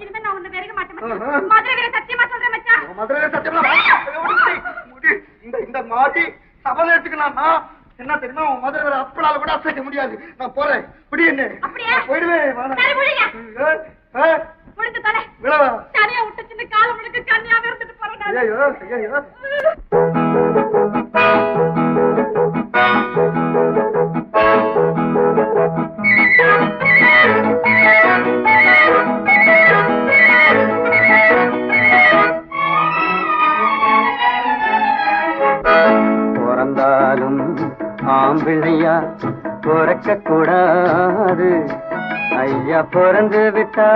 இனிமே நான் உன்னை வெறுக்க மாட்டேன். மதுரை வீர சத்தியமா சொல்றேன் மச்சான். மதுரை சத்தியமா இந்த மாட்டி சபல எடுத்துக்கலாமா? என்ன தெரியுமா, உன் மதுரை வேற அப்பளால கூட அசைக்க முடியாது. நான் போறேன். இப்படி என்ன போயிடுவேன். தனியா விட்டு சின்ன காலம் முழுக்க கன்னியாவே இருந்துட்டு போறேன். பிறந்தாலும் ஆம்பிள்ளையா பிறக்க கூடாது. ஐயா பிறந்து விட்டா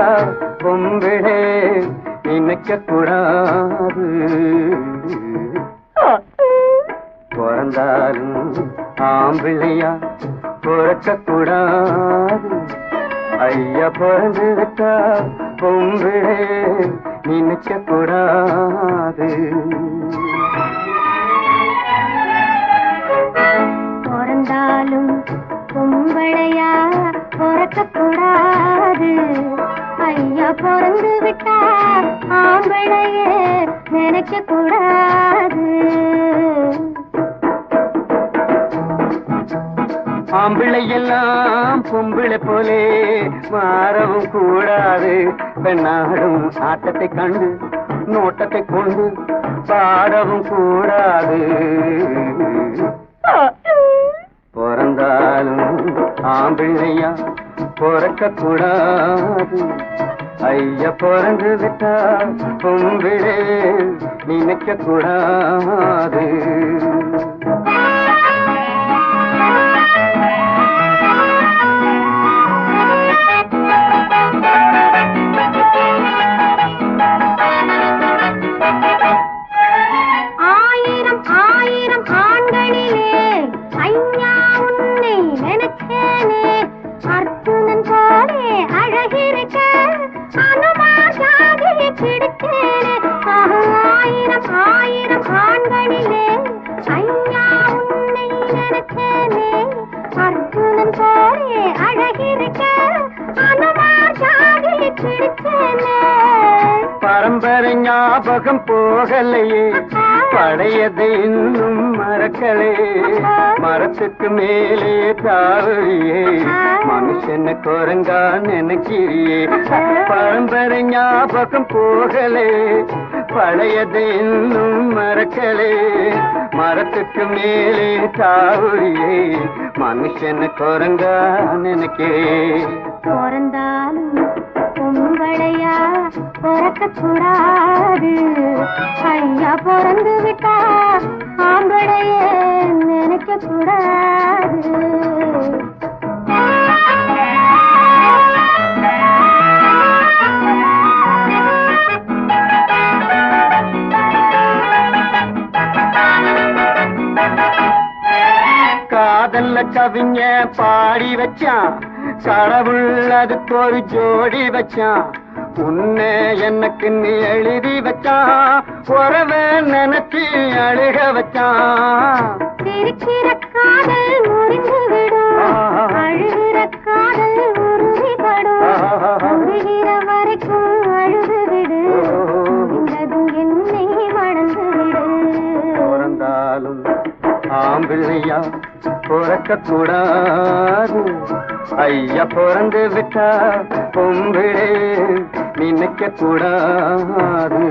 பொம்பிளே நினைக்க கூடாது. பிறந்தாலும் ஆம்பிள்ளையா பிறக்க கூடாது. ஐயா பிறந்து விட்டா பொம்பிளே நினைக்க கூடாது. பிறந்தாலும் பொம்பளையா பிறக்க கூடாது. ஐயா பிறந்து விட்டா ஆம்பளையே நினைக்க கூடாது. ஆம்பிள்ளை எல்லாம் பொம்பிளை போலே மாறவும் கூடாது. பெண்ணாடும் ஆட்டத்தை கண்டு நோட்டத்தை கொண்டு பாடவும் கூடாது. பிறந்தாலும் ஆம்பிள்ளையா பிறக்க கூடாது. ஐயா பிறந்து விட்டா பொம்பிளே நினைக்க கூடாது. பரம்பரை ஞாபகம் போகலையே, பழையதை இன்னும் மறக்கலே. மரத்துக்கு மேலே தாவழியே மனுஷன குரங்கா நினைக்கிறியே. பரம்பரை ஞாபகம் போகலே, பழையதை இன்னும் மறக்கலே. மரத்துக்கு மேலே தாவழியே மனுஷன குரங்கா நினைக்கே. பிறந்தாலும் பொம்பளையா பிறக்க கூடாது. ஐயா பிறந்து விட்டா ஆம்பளையே நினைக்க கூடாது. காதல்ல கவிஞ பாடி வச்சான், கடவுள் அதுக்கு ஒரு ஜோடி வச்சான். உன்னை எனக்கு நீ எழுதி வச்சான், உறவ நினைச்சு அழுக வச்சான். சிரிக்கிற காதல் முறிந்து விடும், அழுகிற காதல் உறுதிப்படும். அழுகிற வரைக்கும் அழுது விடு, இந்ததும் என்னை மணந்து விடு. பிறந்தாலும் ஆம்பிள்ளையா பிறக்க கூடாது. ஐயா பிறந்து விட்டா பொம்பிளே நினைக்க கூடாது.